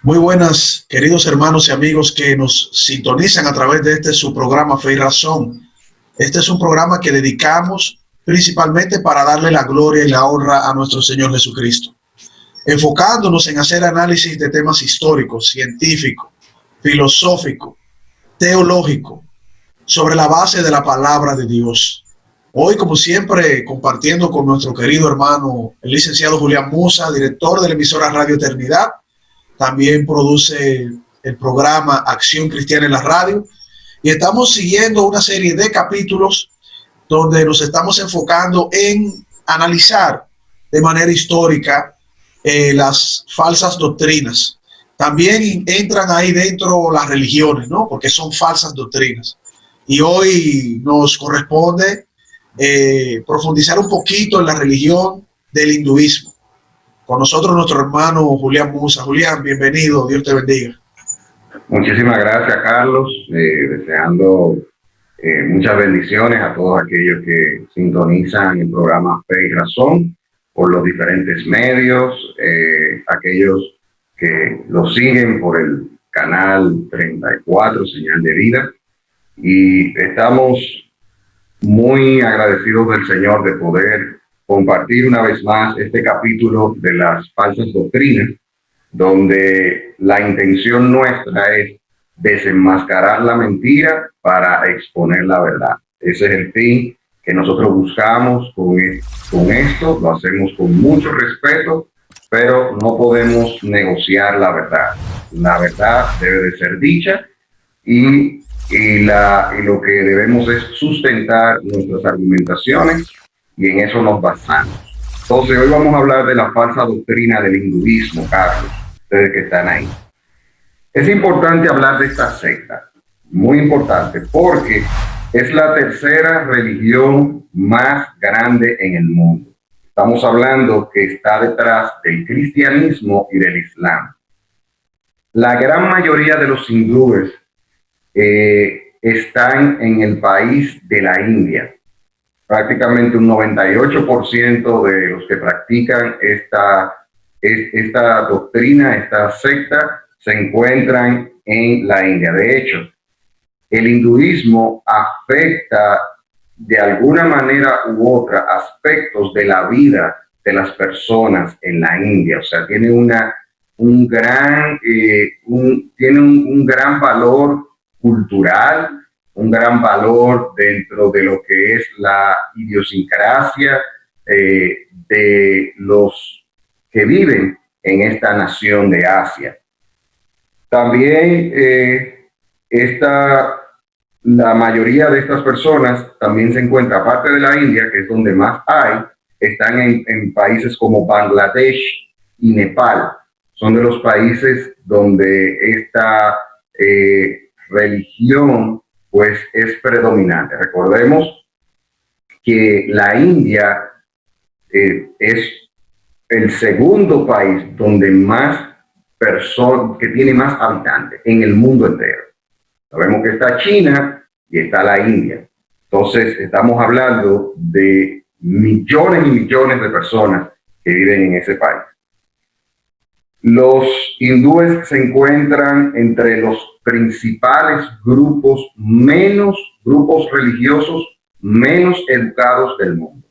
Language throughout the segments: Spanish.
Muy buenas, queridos hermanos y amigos que nos sintonizan a través de su programa Fe y Razón. Este es un programa que dedicamos principalmente para darle la gloria y la honra a nuestro Señor Jesucristo, enfocándonos en hacer análisis de temas históricos, científicos, filosóficos, teológicos, sobre la base de la palabra de Dios. Hoy, como siempre, compartiendo con nuestro querido hermano, el licenciado Julián Musa, director de la emisora Radio Eternidad. También produce el programa Acción Cristiana en la Radio. Y estamos siguiendo una serie de capítulos donde nos estamos enfocando en analizar de manera histórica las falsas doctrinas. También entran ahí dentro las religiones, ¿no? Porque son falsas doctrinas. Y hoy nos corresponde profundizar un poquito en la religión del hinduismo. Con nosotros nuestro hermano Julián Musa. Julián, bienvenido, Dios te bendiga. Muchísimas gracias, Carlos, deseando muchas bendiciones a todos aquellos que sintonizan el programa Fe y Razón por los diferentes medios, aquellos que lo siguen por el canal 34, Señal de Vida, y estamos muy agradecidos del Señor de poder compartir una vez más este capítulo de las falsas doctrinas, donde la intención nuestra es desenmascarar la mentira para exponer la verdad. Ese es el fin que nosotros buscamos con esto, lo hacemos con mucho respeto, pero no podemos negociar la verdad. La verdad debe de ser dicha y lo que debemos es sustentar nuestras argumentaciones, y en eso nos basamos. Entonces, hoy vamos a hablar de la falsa doctrina del hinduismo, Carlos, ustedes que están ahí. Es importante hablar de esta secta, muy importante, porque es la tercera religión más grande en el mundo. Estamos hablando que está detrás del cristianismo y del islam. La gran mayoría de los hindúes están en el país de la India. Prácticamente un 98% de los que practican esta doctrina, esta secta, se encuentran en la India. De hecho, el hinduismo afecta de alguna manera u otra aspectos de la vida de las personas en la India. O sea, tiene un gran valor cultural, un gran valor dentro de lo que es la idiosincrasia de los que viven en esta nación de Asia. También la mayoría de estas personas también se encuentra, aparte de la India, que es donde más hay, están en países como Bangladesh y Nepal. Son de los países donde esta religión pues es predominante. Recordemos que la India es el segundo país donde que tiene más habitantes en el mundo entero. Sabemos que está China y está la India. Entonces estamos hablando de millones y millones de personas que viven en ese país. Los hindúes se encuentran entre los principales grupos religiosos menos educados del mundo.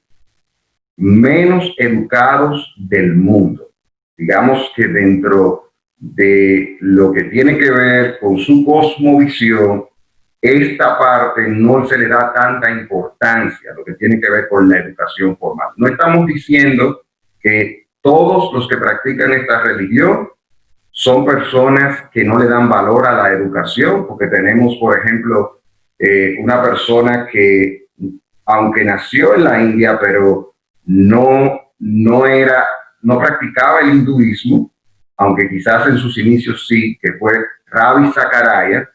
Menos educados del mundo. Digamos que dentro de lo que tiene que ver con su cosmovisión, esta parte no se le da tanta importancia, lo que tiene que ver con la educación formal. No estamos diciendo que todos los que practican esta religión son personas que no le dan valor a la educación, porque tenemos, por ejemplo, una persona que, aunque nació en la India, pero no practicaba el hinduismo, aunque quizás en sus inicios sí, que fue Ravi Zacharias,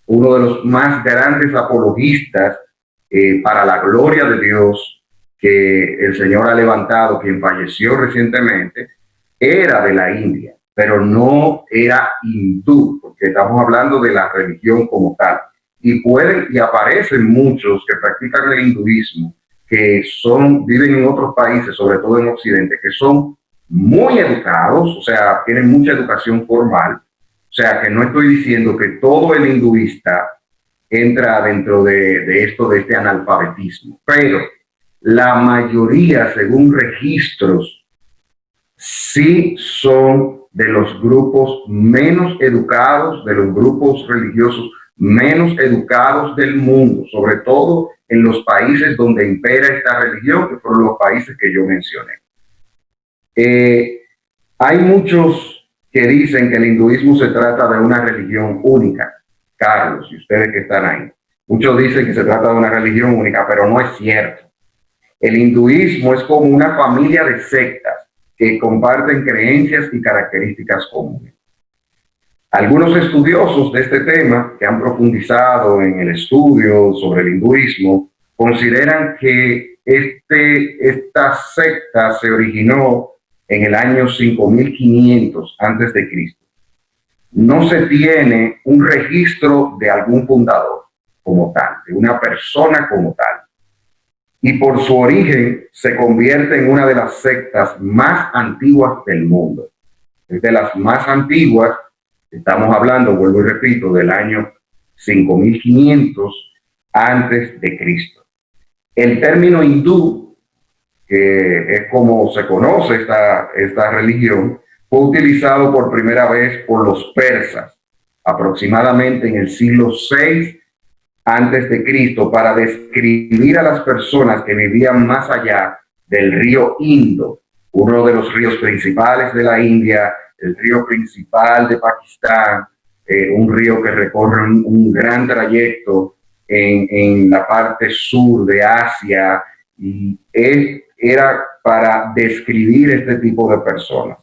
uno de los más grandes apologistas para la gloria de Dios que el Señor ha levantado, quien falleció recientemente, era de la India, pero no era hindú, porque estamos hablando de la religión como tal. Y aparecen muchos que practican el hinduismo, que viven en otros países, sobre todo en Occidente, que son muy educados, o sea, tienen mucha educación formal, O sea, que no estoy diciendo que todo el hinduista entra dentro de esto, de este analfabetismo, pero la mayoría, según registros, sí son de los grupos menos educados, de los grupos religiosos menos educados del mundo, sobre todo en los países donde impera esta religión, que fueron los países que yo mencioné. Hay muchos que dicen que el hinduismo se trata de una religión única. Carlos, y ustedes que están ahí. Muchos dicen que se trata de una religión única, pero no es cierto. El hinduismo es como una familia de sectas que comparten creencias y características comunes. Algunos estudiosos de este tema, que han profundizado en el estudio sobre el hinduismo, consideran que esta secta se originó en el año 5500 a.C. No se tiene un registro de algún fundador como tal, de una persona como tal. Y por su origen se convierte en una de las sectas más antiguas del mundo. Es de las más antiguas, estamos hablando, vuelvo y repito, del año 5500 antes de Cristo. El término hindú, que es como se conoce esta religión, fue utilizado por primera vez por los persas, aproximadamente en el siglo VI antes de Cristo, para describir a las personas que vivían más allá del río Indo, uno de los ríos principales de la India, el río principal de Pakistán, un río que recorre un gran trayecto en la parte sur de Asia, y era para describir este tipo de personas.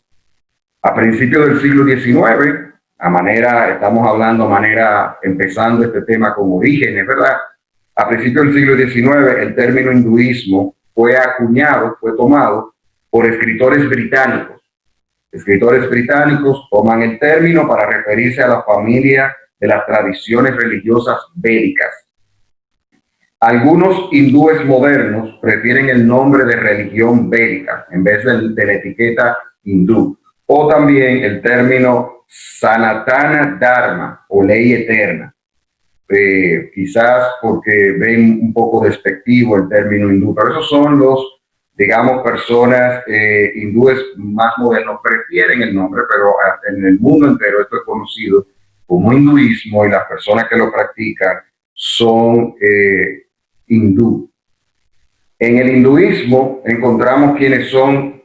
A principios del siglo XIX, estamos hablando empezando este tema con orígenes, ¿verdad? A principios del siglo XIX, el término hinduismo fue acuñado, fue tomado por escritores británicos. Escritores británicos toman el término para referirse a la familia de las tradiciones religiosas védicas. Algunos hindúes modernos prefieren el nombre de religión védica en vez de la etiqueta hindú, o también el término Sanatana Dharma o ley eterna, quizás porque ven un poco despectivo el término hindú, pero esos son los, digamos, personas hindúes más modernos, prefieren el nombre, pero en el mundo entero esto es conocido como hinduismo y las personas que lo practican son hindú. En el hinduismo encontramos quienes son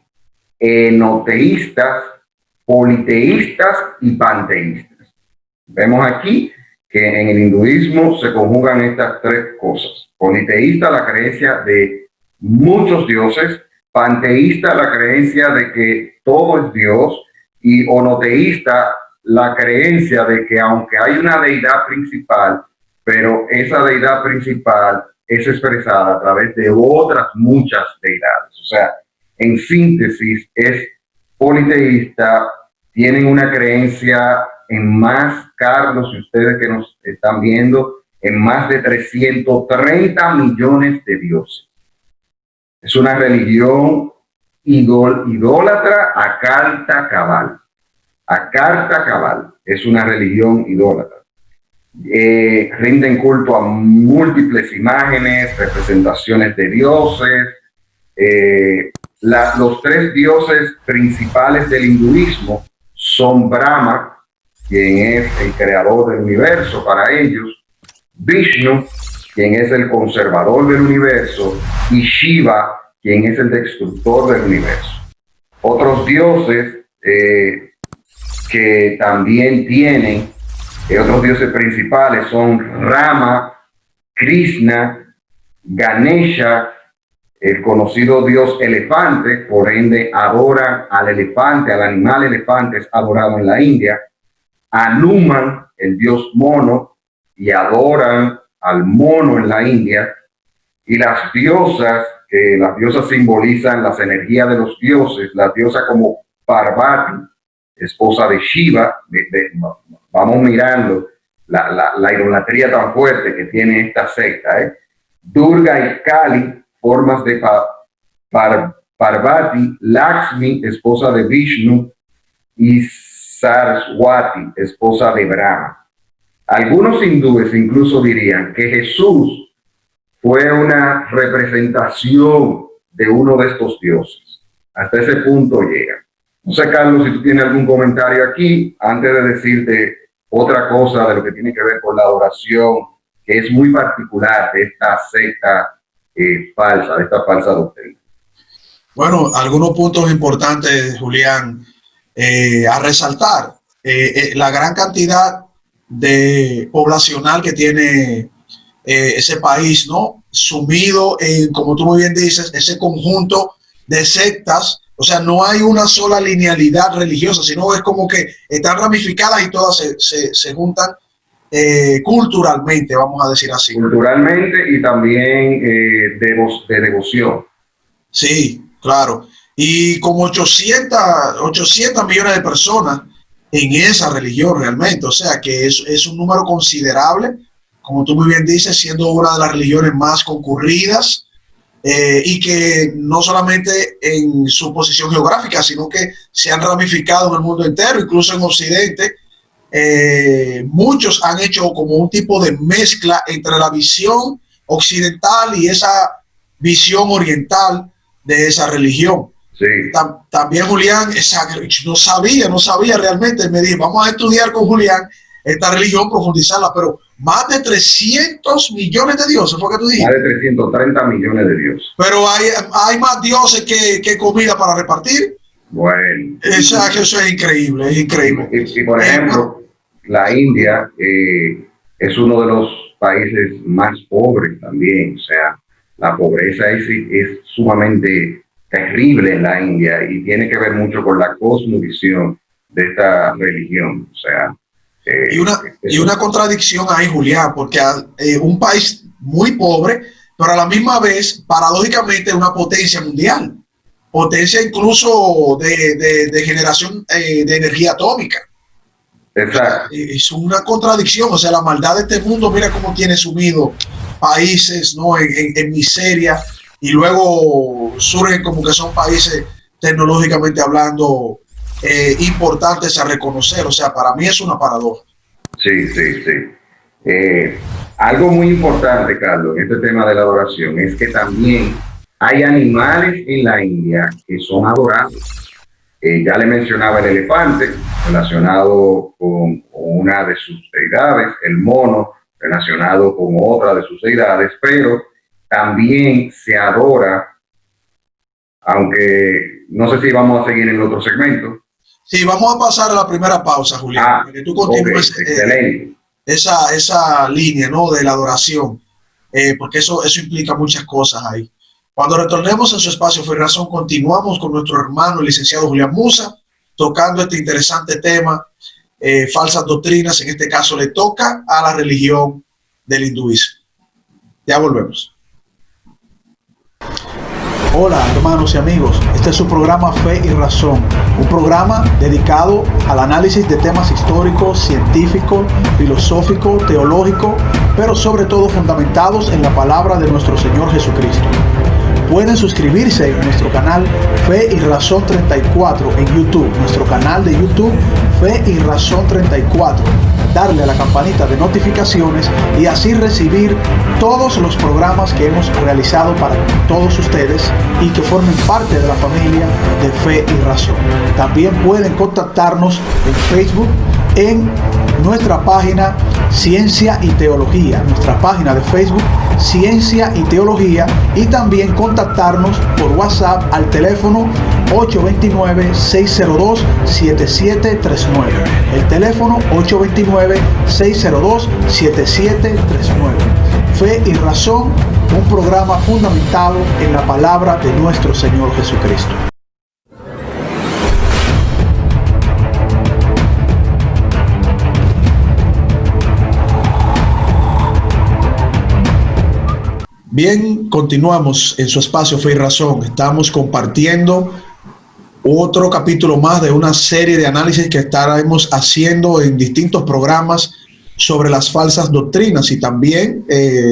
enoteístas, politeístas y panteístas. Vemos aquí que en el hinduismo se conjugan estas tres cosas. Politeísta, la creencia de muchos dioses; panteísta, la creencia de que todo es Dios; y onoteísta, la creencia de que aunque hay una deidad principal, pero esa deidad principal es expresada a través de otras muchas deidades. O sea, en síntesis, es politeísta, tienen una creencia en más, Carlos, y ustedes que nos están viendo, en más de 330 millones de dioses. Es una religión idólatra a carta cabal. A carta cabal es una religión idólatra. Rinden culto a múltiples imágenes, representaciones de dioses. Los tres dioses principales del hinduismo son Brahma, quien es el creador del universo para ellos; Vishnu, quien es el conservador del universo; y Shiva, quien es el destructor del universo. Otros dioses que también tienen, otros dioses principales son Rama, Krishna, Ganesha, el conocido dios elefante, por ende adoran al elefante, al animal elefante es adorado en la India; Hanuman, el dios mono, y adoran al mono en la India; y las diosas simbolizan las energías de los dioses, las diosas como Parvati, esposa de Shiva. Vamos mirando la idolatría tan fuerte que tiene esta secta. Durga y Kali, formas de Parvati; Lakshmi, esposa de Vishnu; y Saraswati, esposa de Brahma. Algunos hindúes incluso dirían que Jesús fue una representación de uno de estos dioses. Hasta ese punto llega. No sé, Carlos, si tú tienes algún comentario aquí, antes de decirte otra cosa de lo que tiene que ver con la adoración, que es muy particular de esta secta falsa, de esta falsa doctrina. Bueno, algunos puntos importantes, Julián, a resaltar. La gran cantidad de poblacional que tiene ese país, ¿no? Sumido en, como tú muy bien dices, ese conjunto de sectas. O sea, no hay una sola linealidad religiosa, sino es como que están ramificadas y todas se juntan culturalmente, vamos a decir así. Culturalmente y también de devoción. Sí, claro. Y como 800 millones de personas en esa religión realmente. O sea, que es un número considerable, como tú muy bien dices, siendo una de las religiones más concurridas. Y que no solamente en su posición geográfica, sino que se han ramificado en el mundo entero, incluso en Occidente. Muchos han hecho como un tipo de mezcla entre la visión occidental y esa visión oriental de esa religión. Sí. También Julián, no sabía realmente, me dije, vamos a estudiar con Julián esta religión, profundizarla, pero más de 300 millones de dioses, ¿fue que tú dijiste? Más de 330 millones de dioses. Pero hay más dioses que comida para repartir. Bueno. Eso es increíble, es increíble. Y por ejemplo, la India es uno de los países más pobres también. O sea, la pobreza es sumamente terrible en la India y tiene que ver mucho con la cosmovisión de esta religión. O sea, y una contradicción ahí, Julián, porque un país muy pobre, pero a la misma vez, paradójicamente, una potencia mundial, potencia incluso de generación de energía atómica. Exacto. Es una contradicción, o sea, la maldad de este mundo, mira cómo tiene sumido países, ¿no? en miseria, y luego surgen como que son países tecnológicamente hablando importantes a reconocer. O sea, para mí es una paradoja. Sí. Algo muy importante, Carlos, en este tema de la adoración es que también hay animales en la India que son adorados. Ya le mencionaba el elefante, relacionado con una de sus deidades, el mono, relacionado con otra de sus deidades, pero también se adora, aunque no sé si vamos a seguir en el otro segmento. Sí, vamos a pasar a la primera pausa, Julián, para que tú continúes esa línea, ¿no? De la adoración, porque eso implica muchas cosas ahí. Cuando retornemos a su espacio Fe y Razón, continuamos con nuestro hermano, el licenciado Julián Musa, tocando este interesante tema, falsas doctrinas. En este caso le toca a la religión del hinduismo. Ya volvemos. Hola hermanos y amigos, este es su programa Fe y Razón, un programa dedicado al análisis de temas históricos, científicos, filosóficos, teológicos, pero sobre todo fundamentados en la palabra de nuestro Señor Jesucristo. Pueden suscribirse en nuestro canal Fe y Razón 34 en YouTube, nuestro canal de YouTube Fe y Razón 34. Darle a la campanita de notificaciones y así recibir todos los programas que hemos realizado para todos ustedes y que formen parte de la familia de Fe y Razón. También pueden contactarnos en Facebook en nuestra página Ciencia y Teología, nuestra página de Facebook Ciencia y Teología, y también contactarnos por WhatsApp al teléfono 829-602-7739. El teléfono 829-602-7739. Fe y Razón, un programa fundamentado en la palabra de nuestro Señor Jesucristo. Bien, continuamos en su espacio Fe y Razón. Estamos compartiendo otro capítulo más de una serie de análisis que estaremos haciendo en distintos programas sobre las falsas doctrinas y también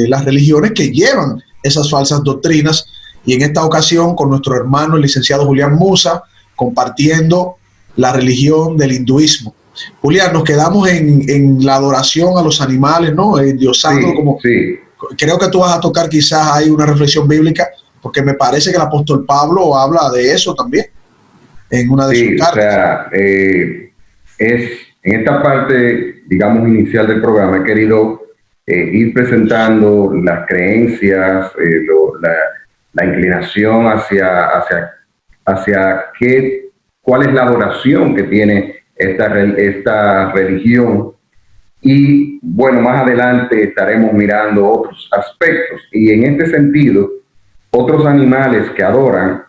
las religiones que llevan esas falsas doctrinas. Y en esta ocasión con nuestro hermano el licenciado Julián Musa, compartiendo la religión del hinduismo. Julián, nos quedamos en la adoración a los animales, ¿no? Endiosando, Sí, como sí. creo que tú vas a tocar quizás hay una reflexión bíblica, porque me parece que el apóstol Pablo habla de eso también en una de sus Sí, o cartas. sea, es en esta parte, digamos, inicial del programa, he querido ir presentando las creencias, la inclinación hacia cuál es la adoración que tiene esta religión. Y bueno, más adelante estaremos mirando otros aspectos. Y en este sentido, otros animales que adoran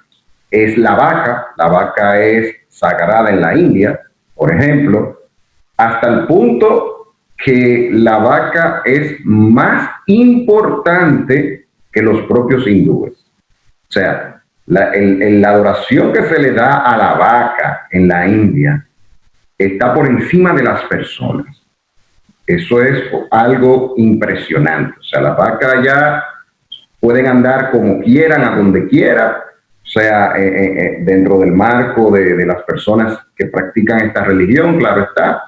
es la vaca. La vaca es sagrada en la India, por ejemplo, hasta el punto que la vaca es más importante que los propios hindúes. O sea, la adoración que se le da a la vaca en la India está por encima de las personas. Eso es algo impresionante. O sea, las vacas ya pueden andar como quieran, a donde quieran, o sea, dentro del marco de las personas que practican esta religión, claro está,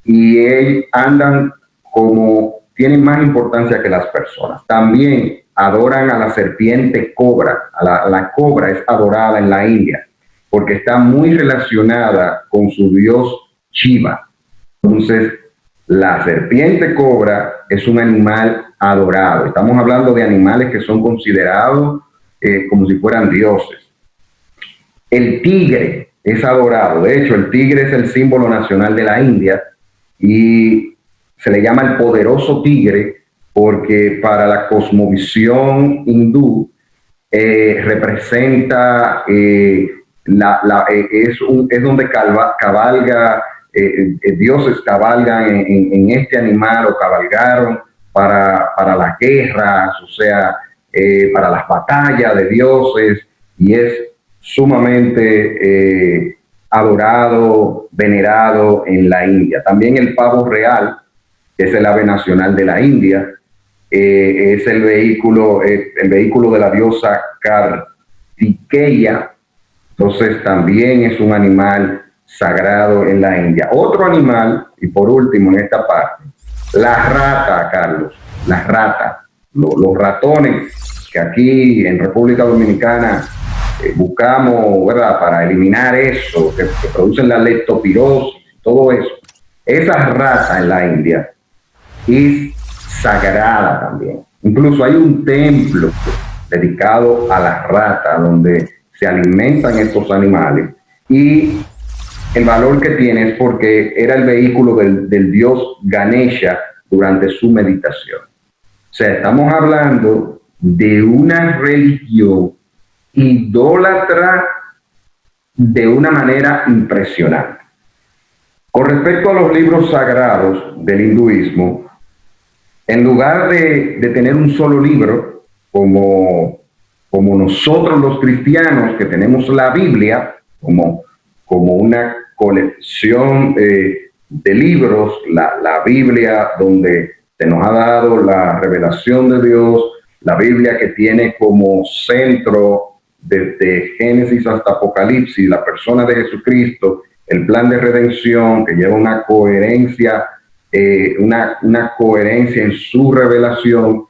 y ellos andan como, tienen más importancia que las personas. También adoran a la serpiente cobra. La cobra es adorada en la India porque está muy relacionada con su dios Shiva. Entonces, la serpiente cobra es un animal adorado. Estamos hablando de animales que son considerados como si fueran dioses. El tigre es adorado. De hecho, el tigre es el símbolo nacional de la India y se le llama el poderoso tigre porque para la cosmovisión hindú representa, es donde cabalga, dioses cabalgan en este animal o cabalgaron para las guerras, o sea, para las batallas de dioses, y es sumamente adorado, venerado en la India. También el pavo real, que es el ave nacional de la India, es el vehículo de la diosa Kartikeya. Entonces también es un animal sagrado en la India. Otro animal, y por último en esta parte, la rata, Carlos, la rata, los ratones, que aquí en República Dominicana buscamos, ¿verdad?, para eliminar eso, que producen la leptospirosis, todo eso. Esa rata en la India es sagrada también. Incluso hay un templo dedicado a las ratas donde se alimentan estos animales, y el valor que tiene es porque era el vehículo del dios Ganesha durante su meditación. O sea, estamos hablando de una religión idólatra de una manera impresionante. Con respecto a los libros sagrados del hinduismo, en lugar de tener un solo libro, como nosotros los cristianos que tenemos la Biblia, como una colección de libros, la Biblia donde se nos ha dado la revelación de Dios, la Biblia que tiene como centro desde Génesis hasta Apocalipsis la persona de Jesucristo, el plan de redención que lleva una coherencia, una coherencia en su revelación.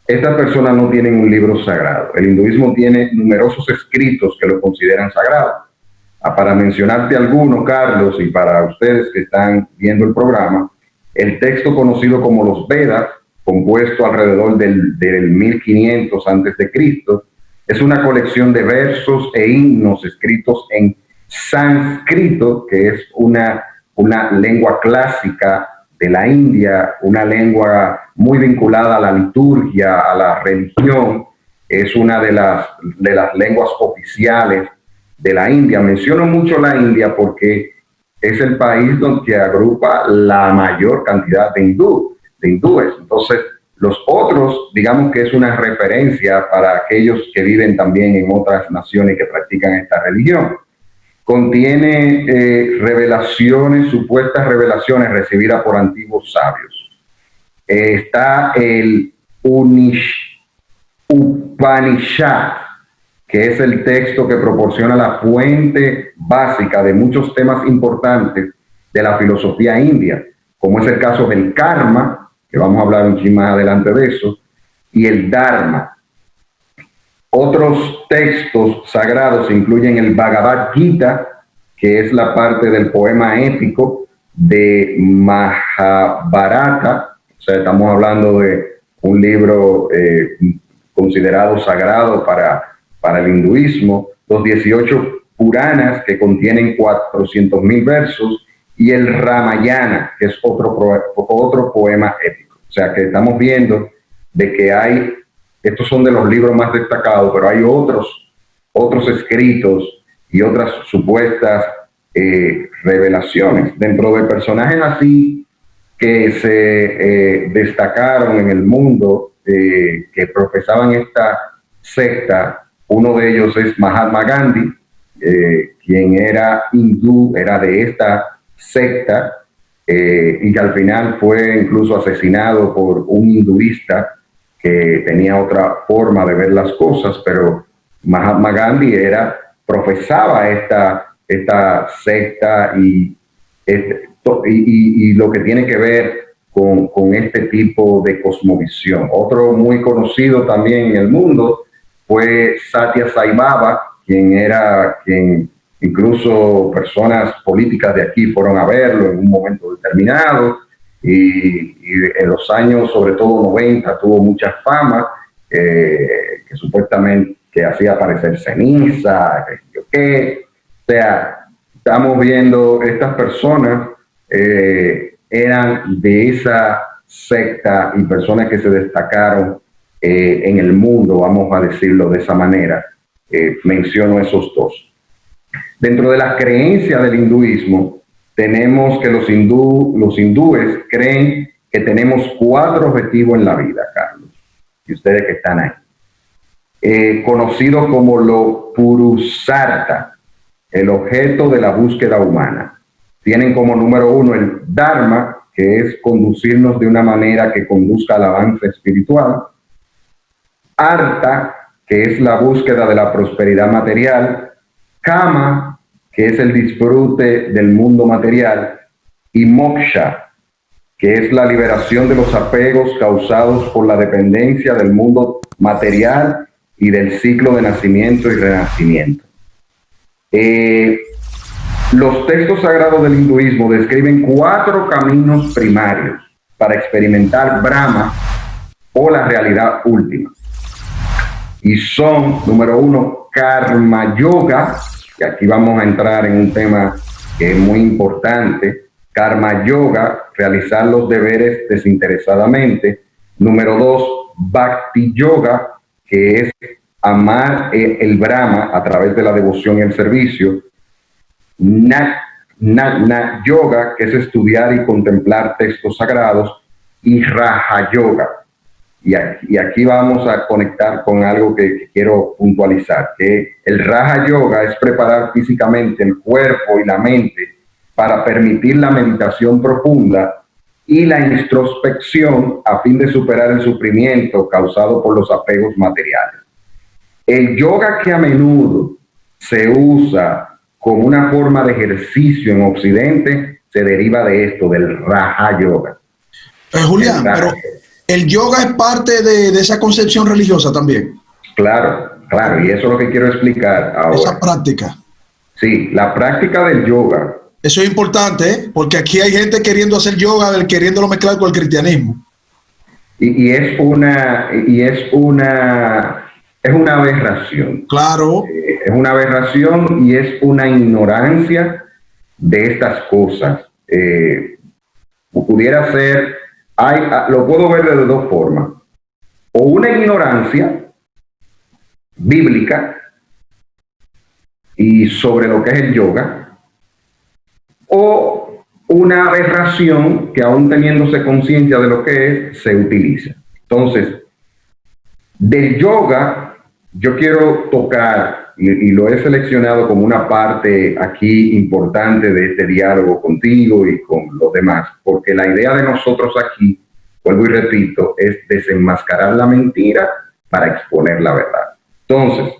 Estas personas no tienen un libro sagrado. El hinduismo tiene numerosos escritos que lo consideran sagrado. Para mencionarte algunos, Carlos, y para ustedes que están viendo el programa, el texto conocido como los Vedas, compuesto alrededor del 1500 a.C., es una colección de versos e himnos escritos en sánscrito, que es una lengua clásica de la India, una lengua muy vinculada a la liturgia, a la religión. Es una de las lenguas oficiales de la India. Menciono mucho la India porque es el país donde agrupa la mayor cantidad de hindúes. Entonces, los otros, digamos que es una referencia para aquellos que viven también en otras naciones que practican esta religión. Contiene revelaciones, supuestas revelaciones recibidas por antiguos sabios. Está el Upanishad, que es el texto que proporciona la fuente básica de muchos temas importantes de la filosofía india, como es el caso del karma, que vamos a hablar un chin más adelante de eso, y el dharma. Otros textos sagrados incluyen el Bhagavad Gita, que es la parte del poema épico de Mahabharata. O sea, estamos hablando de un libro considerado sagrado para el hinduismo, los 18 Puranas, que contienen 400,000 versos, y el Ramayana, que es otro poema épico. O sea, que estamos viendo de que estos son de los libros más destacados, pero hay otros escritos y otras supuestas revelaciones. Dentro de personajes así que se destacaron en el mundo, que profesaban esta secta, uno de ellos es Mahatma Gandhi, quien era hindú, era de esta secta, y que al final fue incluso asesinado por un hinduista que tenía otra forma de ver las cosas, pero Mahatma Gandhi profesaba esta secta y lo que tiene que ver con este tipo de cosmovisión. Otro muy conocido también en el mundo fue Satya Sai Baba, quien incluso personas políticas de aquí fueron a verlo en un momento determinado, y en los años, sobre todo 90, tuvo mucha fama, que supuestamente que hacía aparecer ceniza, que o sea, estamos viendo estas personas eran de esa secta y personas que se destacaron en el mundo, vamos a decirlo de esa manera. Menciono esos dos. Dentro de las creencias del hinduismo, tenemos que los hindúes creen que tenemos 4 objetivos en la vida, Carlos, y ustedes que están ahí. Conocido como lo Purusartha, el objeto de la búsqueda humana. Tienen como número 1 el Dharma, que es conducirnos de una manera que conduzca al avance espiritual. Artha, que es la búsqueda de la prosperidad material. Kama, que es el disfrute del mundo material. Y Moksha, que es la liberación de los apegos causados por la dependencia del mundo material y del ciclo de nacimiento y renacimiento. Los textos sagrados del hinduismo describen 4 caminos primarios para experimentar Brahma o la realidad última. Y son, número 1, Karma Yoga, y aquí vamos a entrar en un tema que es muy importante. Karma Yoga, realizar los deberes desinteresadamente. Número 2, Bhakti Yoga, que es amar el Brahma a través de la devoción y el servicio. Jnana Yoga, que es estudiar y contemplar textos sagrados. Y Raja Yoga. Y aquí vamos a conectar con algo que quiero puntualizar, que el Raja Yoga es preparar físicamente el cuerpo y la mente para permitir la meditación profunda y la introspección a fin de superar el sufrimiento causado por los apegos materiales. El yoga, que a menudo se usa como una forma de ejercicio en Occidente, se deriva de esto, del Raja Yoga. Julián, pero el yoga es parte de esa concepción religiosa también. Claro, y eso es lo que quiero explicar ahora. Esa práctica. Sí, la práctica del yoga. Eso es importante, porque aquí hay gente queriendo hacer yoga, queriéndolo mezclar con el cristianismo. Y es una aberración. Claro. Es una aberración y es una ignorancia de estas cosas. Pudiera ser, lo puedo ver de 2 formas. O una ignorancia bíblica y sobre lo que es el yoga, o una aberración que, aún teniéndose conciencia de lo que es, se utiliza. Entonces, del yoga yo quiero tocar, y lo he seleccionado como una parte aquí importante de este diálogo contigo y con los demás, porque la idea de nosotros aquí, vuelvo y repito, es desenmascarar la mentira para exponer la verdad. Entonces,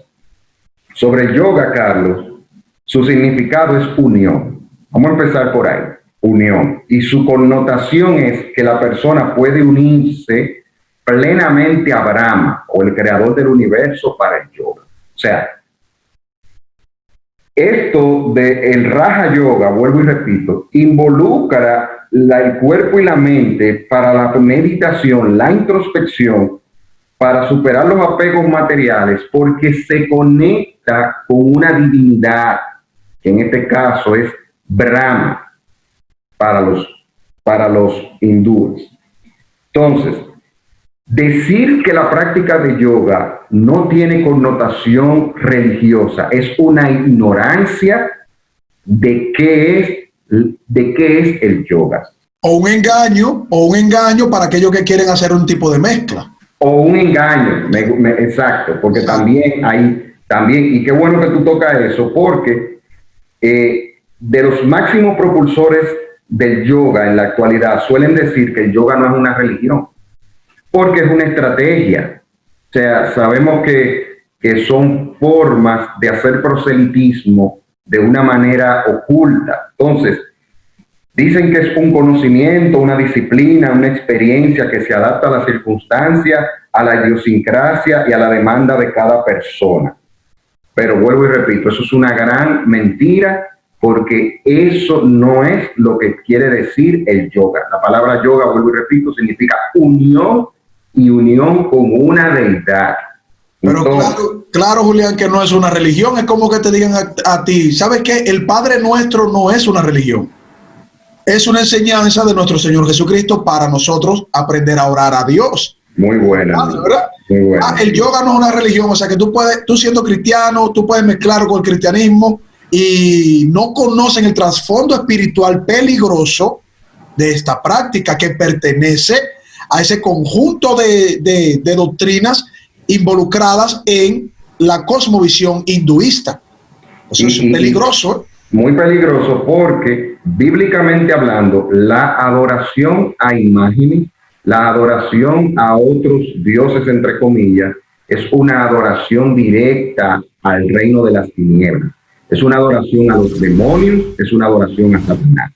sobre el yoga, Carlos, su significado es unión. Vamos a empezar por ahí. unión. Y su connotación es que la persona puede unirse plenamente a Brahma, o el creador del universo, para el yoga. O sea, esto del Raja Yoga, vuelvo y repito, involucra el cuerpo y la mente para la meditación, la introspección, para superar los apegos materiales, porque se conecta con una divinidad, que en este caso es Brahma para los hindúes. Entonces, decir que la práctica de yoga no tiene connotación religiosa es una ignorancia de qué es el yoga. O un engaño para aquellos que quieren hacer un tipo de mezcla. O un engaño, exacto, porque también hay, y qué bueno que tú tocas eso, porque de los máximos propulsores del yoga en la actualidad suelen decir que el yoga no es una religión, porque es una estrategia. O sea, sabemos que son formas de hacer proselitismo de una manera oculta. Entonces, dicen que es un conocimiento, una disciplina, una experiencia que se adapta a las circunstancias, a la idiosincrasia y a la demanda de cada persona. Pero vuelvo y repito, eso es una gran mentira, porque eso no es lo que quiere decir el yoga. La palabra yoga, vuelvo y repito, significa unión, y unión con una deidad. Pero entonces, claro, Julián, que no es una religión. Es como que te digan a ti, ¿sabes qué? El Padre Nuestro no es una religión. Es una enseñanza de nuestro Señor Jesucristo para nosotros aprender a orar a Dios. Muy buena. ¿Verdad? Muy buena. El yoga no es una religión, o sea que tú siendo cristiano, tú puedes mezclar con el cristianismo y no conocen el trasfondo espiritual peligroso de esta práctica, que pertenece a ese conjunto de doctrinas involucradas en la cosmovisión hinduista. Eso es peligroso. Muy peligroso, porque bíblicamente hablando, la adoración a imágenes, la adoración a otros dioses, entre comillas, es una adoración directa al reino de las tinieblas. Es una adoración a los demonios, es una adoración a Satanás.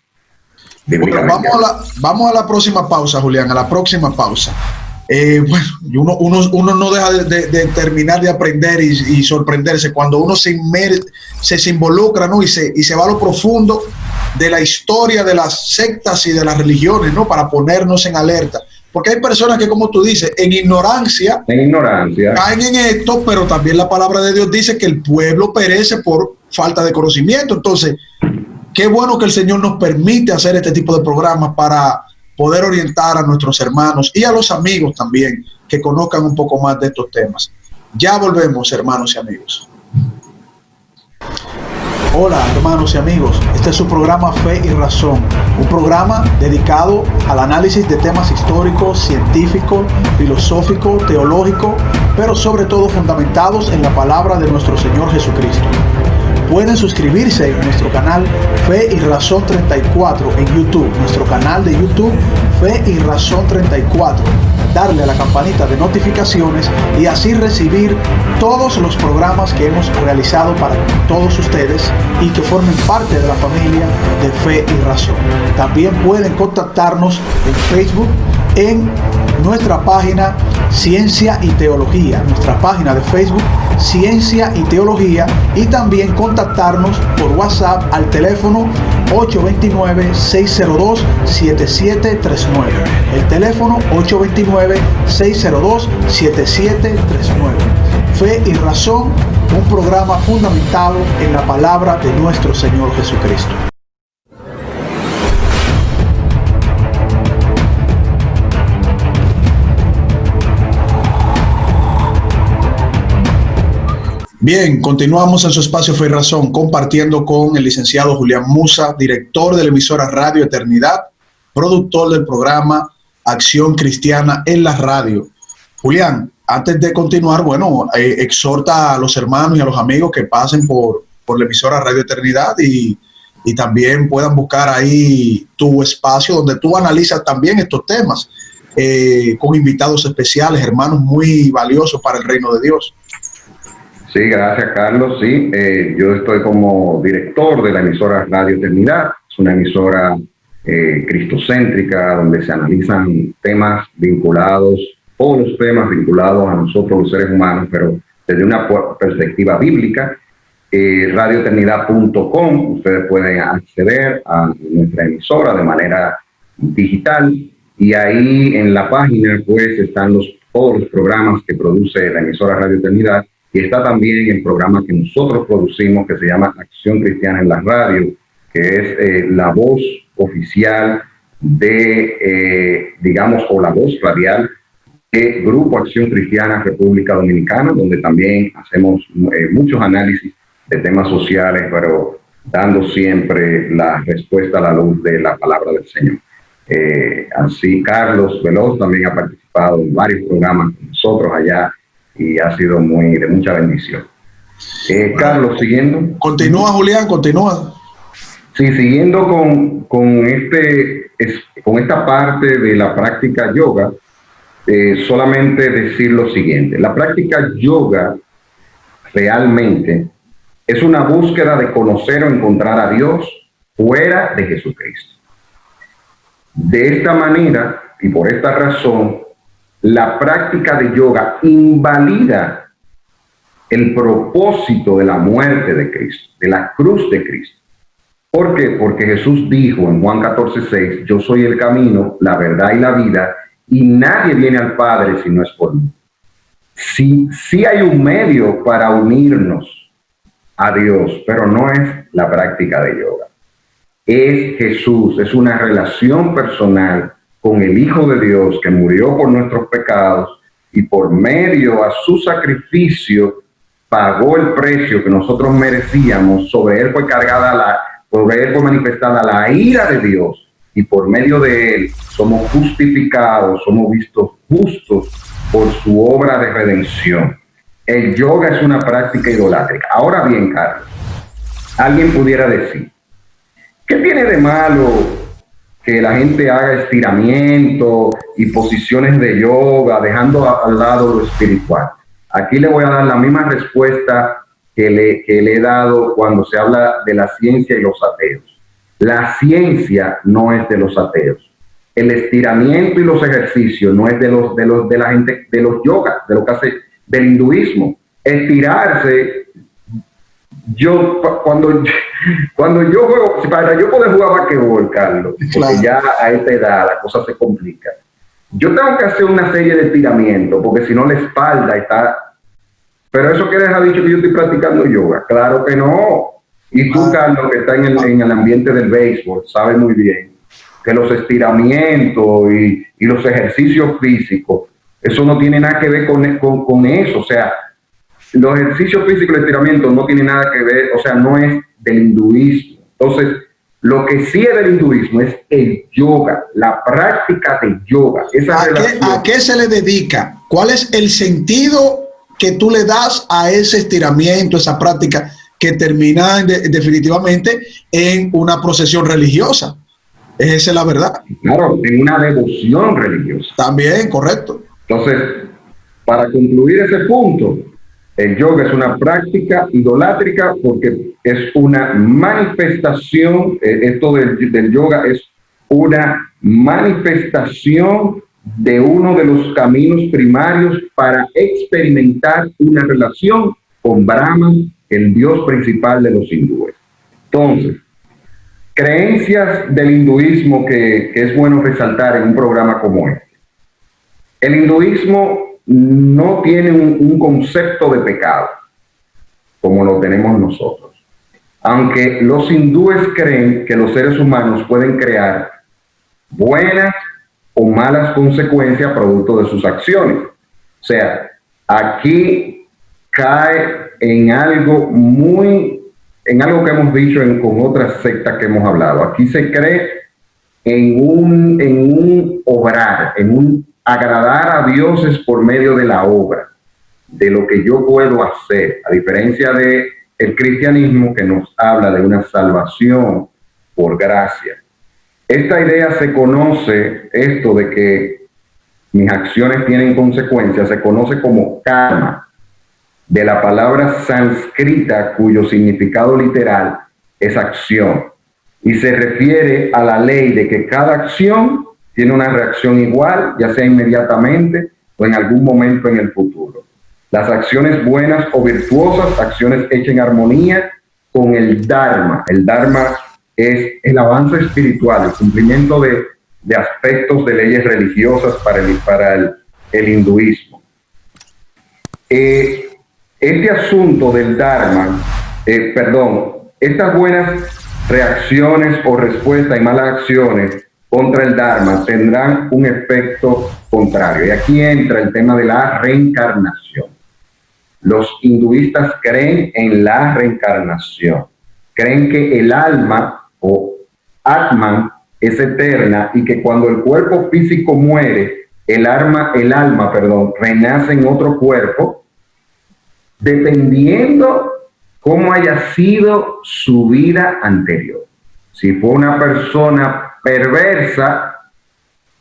Bueno, vamos a la próxima pausa, Julián, a la próxima pausa. Bueno, uno no deja de terminar de aprender y sorprenderse cuando uno se involucra, ¿no? y se va a lo profundo de la historia de las sectas y de las religiones, ¿no? Para ponernos en alerta. Porque hay personas que, como tú dices, en ignorancia caen en esto, pero también la palabra de Dios dice que el pueblo perece por falta de conocimiento. Entonces, qué bueno que el Señor nos permite hacer este tipo de programas para poder orientar a nuestros hermanos y a los amigos también, que conozcan un poco más de estos temas. Ya volvemos, hermanos y amigos. Hola, hermanos y amigos. Este es su programa Fe y Razón, un programa dedicado al análisis de temas históricos, científicos, filosóficos, teológicos, pero sobre todo fundamentados en la palabra de nuestro Señor Jesucristo. Pueden suscribirse en nuestro canal Fe y Razón 34 en YouTube, nuestro canal de YouTube Fe y Razón 34, darle a la campanita de notificaciones y así recibir todos los programas que hemos realizado para todos ustedes y que formen parte de la familia de Fe y Razón. También pueden contactarnos en Facebook, en nuestra página Ciencia y Teología, nuestra página de Facebook Ciencia y Teología, y también contactarnos por WhatsApp al teléfono 829-602-7739. El teléfono 829-602-7739. Fe y Razón, un programa fundamentado en la palabra de nuestro Señor Jesucristo. Bien, continuamos en su espacio Fe y Razón, compartiendo con el licenciado Julián Musa, director de la emisora Radio Eternidad, productor del programa Acción Cristiana en la Radio. Julián, antes de continuar, exhorta a los hermanos y a los amigos que pasen por la emisora Radio Eternidad y también puedan buscar ahí tu espacio donde tú analizas también estos temas con invitados especiales, hermanos muy valiosos para el reino de Dios. Sí, gracias, Carlos. Sí, yo estoy como director de la emisora Radio Eternidad. Es una emisora cristocéntrica, donde se analizan temas vinculados, todos los temas vinculados a nosotros los seres humanos, pero desde una perspectiva bíblica. radioeternidad.com, ustedes pueden acceder a nuestra emisora de manera digital, y ahí en la página pues están todos los programas que produce la emisora Radio Eternidad, y está también el programa que nosotros producimos que se llama Acción Cristiana en la Radio, que es la voz oficial de, digamos, o la voz radial de Grupo Acción Cristiana República Dominicana, donde también hacemos muchos análisis de temas sociales, pero dando siempre la respuesta a la luz de la palabra del Señor. Así Carlos Veloz también ha participado en varios programas con nosotros allá y ha sido de mucha bendición. Carlos, siguiendo. Continúa, Julián, continúa. Sí, siguiendo con esta parte de la práctica yoga, solamente decir lo siguiente: la práctica yoga realmente es una búsqueda de conocer o encontrar a Dios fuera de Jesucristo. De esta manera y por esta razón, la práctica de yoga invalida el propósito de la muerte de Cristo, de la cruz de Cristo. ¿Por qué? Porque Jesús dijo en Juan 14:6, yo soy el camino, la verdad y la vida, y nadie viene al Padre si no es por mí. Sí hay un medio para unirnos a Dios, pero no es la práctica de yoga. Es Jesús, es una relación personal con el Hijo de Dios que murió por nuestros pecados y por medio a su sacrificio pagó el precio que nosotros merecíamos. Sobre él fue manifestada la ira de Dios, y por medio de él somos justificados, somos vistos justos por su obra de redención. El yoga es una práctica idolátrica. Ahora bien, Carlos, alguien pudiera decir, ¿qué tiene de malo que la gente haga estiramiento y posiciones de yoga, dejando al lado lo espiritual? Aquí le voy a dar la misma respuesta que le he dado cuando se habla de la ciencia y los ateos. La ciencia no es de los ateos. El estiramiento y los ejercicios no es de la gente, de los yogas, de lo que hace del hinduismo. Estirarse, cuando yo juego, para yo poder jugar basquetbol, Carlos, porque ya a esta edad la cosa se complica, yo tengo que hacer una serie de estiramientos, porque si no la espalda está... Pero eso quiere dejar dicho que yo estoy practicando yoga. Claro que no. Y tú, Carlos, que está en el ambiente del béisbol, sabes muy bien que los estiramientos y los ejercicios físicos, eso no tiene nada que ver con eso. O sea, los ejercicios físicos y el estiramiento no tienen nada que ver, o sea, no es del hinduismo. Entonces, lo que sí es del hinduismo es el yoga, la práctica de yoga. ¿A qué se le dedica? ¿Cuál es el sentido que tú le das a ese estiramiento, esa práctica que termina definitivamente en una procesión religiosa? Esa es la verdad. Claro, en una devoción religiosa. También, correcto. Entonces, para concluir ese punto, el yoga es una práctica idolátrica porque es una manifestación, esto del yoga es una manifestación de uno de los caminos primarios para experimentar una relación con Brahman, el dios principal de los hindúes. Entonces, creencias del hinduismo que es bueno resaltar en un programa como este. El hinduismo no tiene un concepto de pecado como lo tenemos nosotros, aunque los hindúes creen que los seres humanos pueden crear buenas o malas consecuencias producto de sus acciones. O sea, aquí cae en algo que hemos dicho con otras sectas que hemos hablado. Aquí se cree en un obrar, en un agradar a dioses por medio de la obra, de lo que yo puedo hacer, a diferencia de el cristianismo que nos habla de una salvación por gracia. Esta idea se conoce, esto de que mis acciones tienen consecuencias, se conoce como karma, de la palabra sánscrita cuyo significado literal es acción. y se refiere a la ley de que cada acción tiene una reacción igual, ya sea inmediatamente o en algún momento en el futuro. Las acciones buenas o virtuosas, acciones hechas en armonía con el Dharma. El Dharma es el avance espiritual, el cumplimiento de aspectos de leyes religiosas para el hinduismo. Este asunto del Dharma, estas buenas reacciones o respuestas y malas acciones contra el Dharma tendrán un efecto contrario. Y aquí entra el tema de la reencarnación. Los hinduistas creen en la reencarnación. Creen que el alma o Atman es eterna y que cuando el cuerpo físico muere, el alma, renace en otro cuerpo, dependiendo cómo haya sido su vida anterior. Si fue una persona perversa,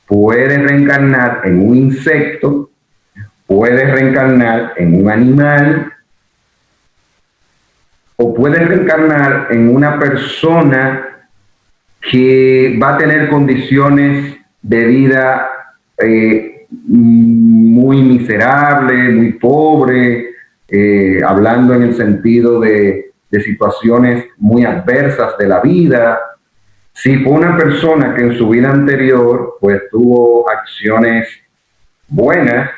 puede reencarnar en un insecto, puede reencarnar en un animal, o puede reencarnar en una persona que va a tener condiciones de vida muy miserables, muy pobres, hablando en el sentido de situaciones muy adversas de la vida. Si fue una persona que en su vida anterior pues tuvo acciones buenas,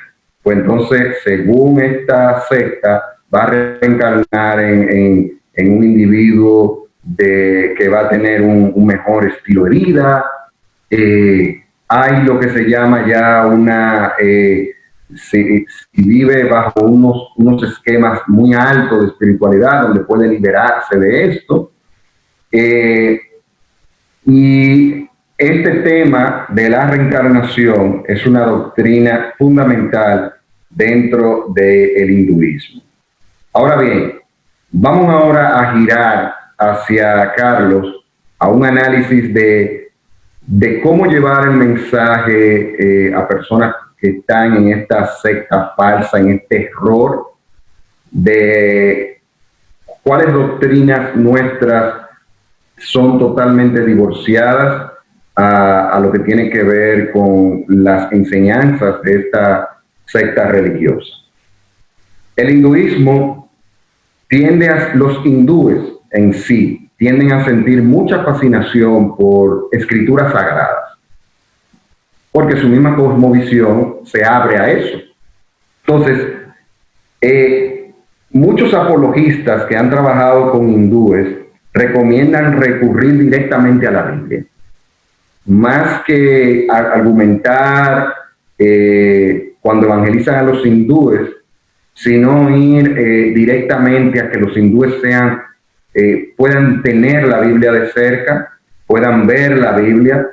pues entonces según esta secta va a reencarnar en un individuo que va a tener un mejor estilo de vida. Hay lo que se llama ya si vive bajo unos esquemas muy altos de espiritualidad, donde puede liberarse de esto. Y este tema de la reencarnación es una doctrina fundamental dentro del hinduismo. Ahora bien, vamos ahora a girar hacia Carlos a un análisis de cómo llevar el mensaje a personas que están en esta secta falsa, en este error, de cuáles doctrinas nuestras son totalmente divorciadas a lo que tiene que ver con las enseñanzas de esta secta religiosa. El hinduismo los hindúes en sí tienden a sentir mucha fascinación por escrituras sagradas, porque su misma cosmovisión se abre a eso. Entonces, muchos apologistas que han trabajado con hindúes recomiendan recurrir directamente a la Biblia, más que argumentar cuando evangelizan a los hindúes, sino ir directamente a que los hindúes puedan tener la Biblia de cerca, puedan ver la Biblia.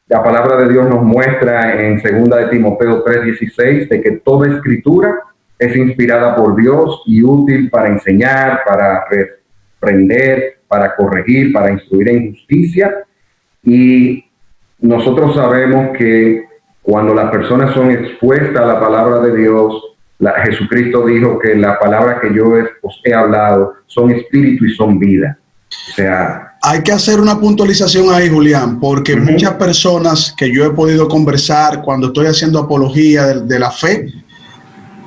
La palabra de Dios nos muestra en 2 de Timoteo 3:16 de que toda escritura es inspirada por Dios y útil para enseñar, para reprender, para corregir, para instruir en justicia. Y nosotros sabemos que cuando las personas son expuestas a la palabra de Dios, Jesucristo dijo que la palabra que yo os he hablado son espíritu y son vida. O sea, hay que hacer una puntualización ahí, Julián, porque muchas personas que yo he podido conversar cuando estoy haciendo apología de la fe,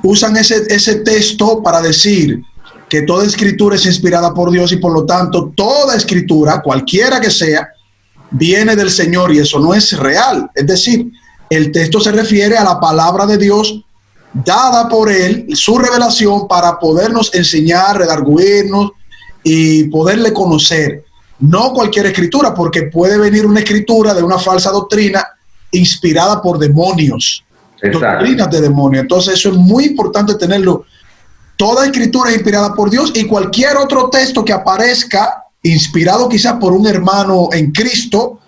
usan ese texto para decir que toda escritura es inspirada por Dios y por lo tanto toda escritura, cualquiera que sea, viene del Señor, y eso no es real. Es decir, el texto se refiere a la palabra de Dios dada por Él, su revelación para podernos enseñar, redarguirnos y poderle conocer. No cualquier escritura, porque puede venir una escritura de una falsa doctrina inspirada por demonios. Exacto. Doctrinas de demonios. Entonces eso es muy importante tenerlo. Toda escritura es inspirada por Dios, y cualquier otro texto que aparezca inspirado quizás por un hermano en Cristo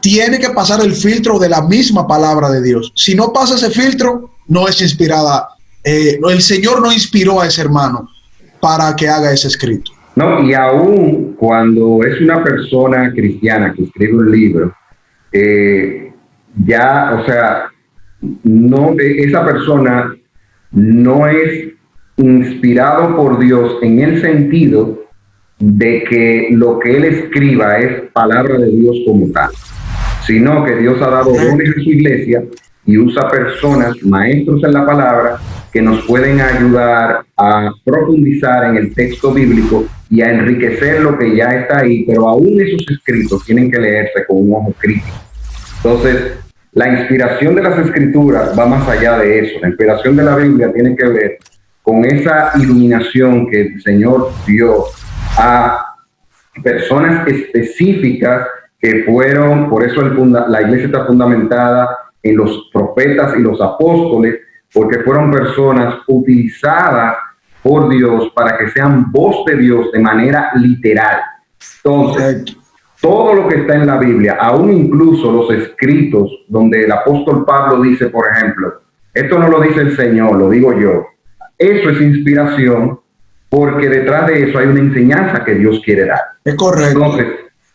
tiene que pasar el filtro de la misma palabra de Dios. Si no pasa ese filtro, no es inspirada. El Señor no inspiró a ese hermano para que haga ese escrito. No, y aún cuando es una persona cristiana que escribe un libro, esa persona no es inspirado por Dios en el sentido de que lo que él escriba es palabra de Dios como tal, sino que Dios ha dado dones a su iglesia y usa personas, maestros en la palabra, que nos pueden ayudar a profundizar en el texto bíblico y a enriquecer lo que ya está ahí, pero aún esos escritos tienen que leerse con un ojo crítico. Entonces, la inspiración de las escrituras va más allá de eso. La inspiración de la Biblia tiene que ver con esa iluminación que el Señor dio a personas específicas que fueron, por eso la iglesia está fundamentada en los profetas y los apóstoles, porque fueron personas utilizadas por Dios para que sean voz de Dios de manera literal. Entonces, todo lo que está en la Biblia, aún incluso los escritos donde el apóstol Pablo dice, por ejemplo, esto no lo dice el Señor, lo digo yo. Eso es inspiración, porque detrás de eso hay una enseñanza que Dios quiere dar. Es correcto. Entonces,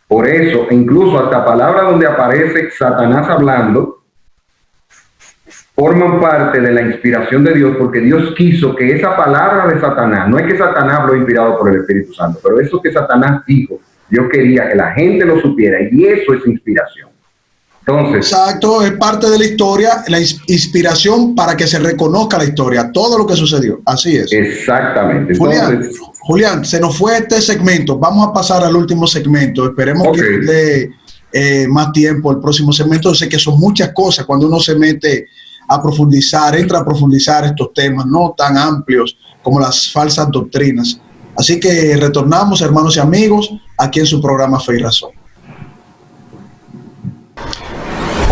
por eso, incluso hasta palabras donde aparece Satanás hablando, forman parte de la inspiración de Dios, porque Dios quiso que esa palabra de Satanás, no es que Satanás habló inspirado por el Espíritu Santo, pero eso que Satanás dijo, Dios quería que la gente lo supiera, y eso es inspiración. Entonces, exacto, es parte de la historia, la inspiración para que se reconozca la historia, todo lo que sucedió, así es. Exactamente. Entonces, Julián, se nos fue este segmento, vamos a pasar al último segmento, esperemos que nos dé más tiempo el próximo segmento. Yo sé que son muchas cosas cuando uno se mete a profundizar, entra a profundizar estos temas no tan amplios como las falsas doctrinas. Así que retornamos, hermanos y amigos, aquí en su programa Fe y Razón.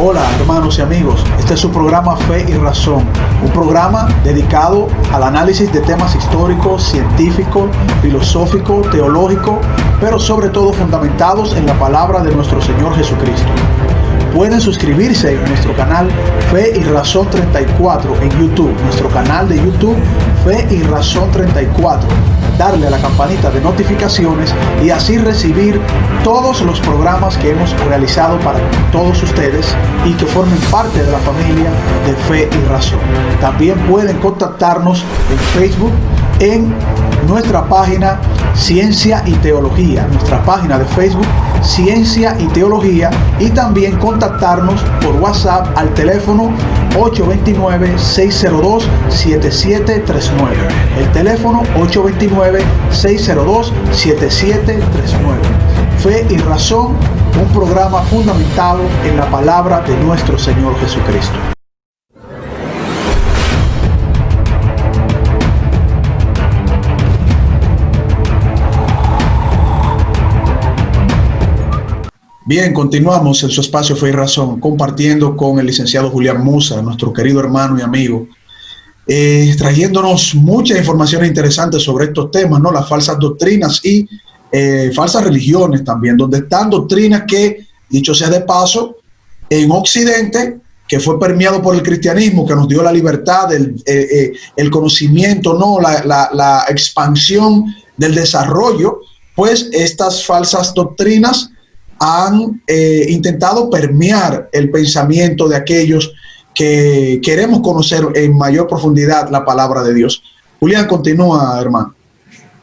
Hola, hermanos y amigos, este es su programa Fe y Razón, un programa dedicado al análisis de temas históricos, científicos, filosóficos, teológicos, pero sobre todo fundamentados en la palabra de nuestro Señor Jesucristo. Pueden suscribirse en nuestro canal Fe y Razón 34 en YouTube, nuestro canal de YouTube Fe y Razón 34. Darle a la campanita de notificaciones y así recibir todos los programas que hemos realizado para todos ustedes y que formen parte de la familia de Fe y Razón. También pueden contactarnos en Facebook en nuestra página Ciencia y Teología, nuestra página de Facebook Ciencia y Teología, y también contactarnos por WhatsApp al teléfono 829-602-7739. El teléfono 829-602-7739. Fe y Razón, un programa fundamentado en la palabra de nuestro Señor Jesucristo. Bien, continuamos en su espacio Fe y Razón, compartiendo con el licenciado Julián Musa, nuestro querido hermano y amigo, trayéndonos muchas informaciones interesantes sobre estos temas, ¿no? Las falsas doctrinas y falsas religiones también, donde están doctrinas que, dicho sea de paso, en Occidente, que fue permeado por el cristianismo, que nos dio la libertad, el conocimiento, ¿no? La expansión del desarrollo, pues estas falsas doctrinas han intentado permear el pensamiento de aquellos que queremos conocer en mayor profundidad la palabra de Dios. Julián, continúa, hermano.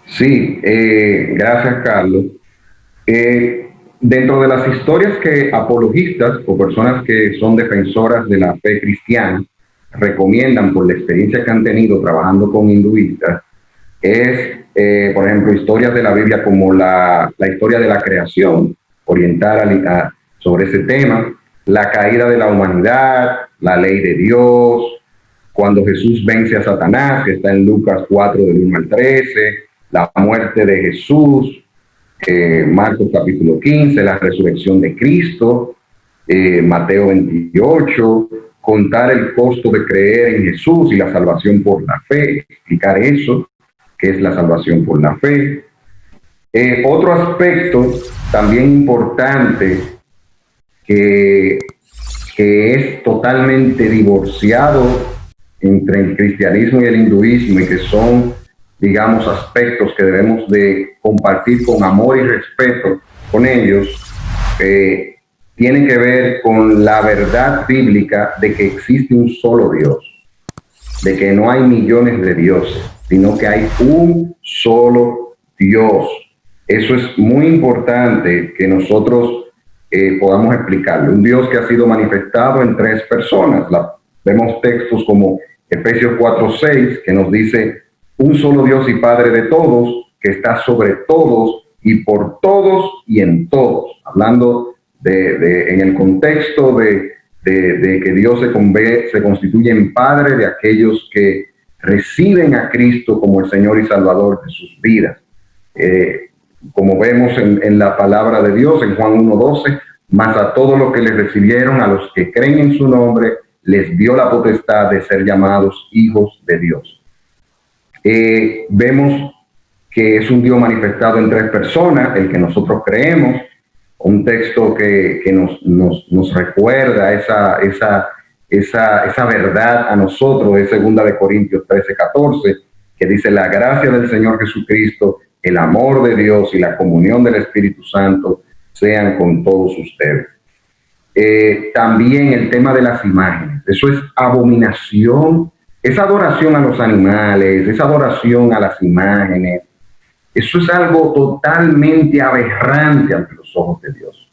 Sí, gracias, Carlos. Dentro de las historias que apologistas o personas que son defensoras de la fe cristiana recomiendan por la experiencia que han tenido trabajando con hinduistas, es, por ejemplo, historias de la Biblia como la historia de la creación, orientar sobre ese tema, la caída de la humanidad, la ley de Dios, cuando Jesús vence a Satanás, que está en Lucas 4, del 1 al 13, la muerte de Jesús, Marcos capítulo 15, la resurrección de Cristo, Mateo 28, contar el costo de creer en Jesús y la salvación por la fe, explicar eso, que es la salvación por la fe. Otro aspecto también importante que es totalmente divorciado entre el cristianismo y el hinduismo, y que son, digamos, aspectos que debemos de compartir con amor y respeto con ellos, tiene que ver con la verdad bíblica de que existe un solo Dios, de que no hay millones de dioses, sino que hay un solo Dios. Eso es muy importante que nosotros podamos explicarlo. Un Dios que ha sido manifestado en tres personas. Vemos textos como Efesios 4:6, que nos dice: un solo Dios y Padre de todos, que está sobre todos y por todos y en todos. Hablando en el contexto de que Dios se constituye en Padre de aquellos que reciben a Cristo como el Señor y Salvador de sus vidas. Como vemos en la palabra de Dios, en Juan 1:12, mas a todos los que les recibieron, a los que creen en su nombre, les dio la potestad de ser llamados hijos de Dios. Vemos que es un Dios manifestado en tres personas, el que nosotros creemos. Un texto que nos recuerda esa verdad a nosotros es 2 Corintios 13:14, que dice: la gracia del Señor Jesucristo, el amor de Dios y la comunión del Espíritu Santo sean con todos ustedes. También el tema de las imágenes. Eso es abominación, es adoración a los animales, es adoración a las imágenes. Eso es algo totalmente aberrante ante los ojos de Dios.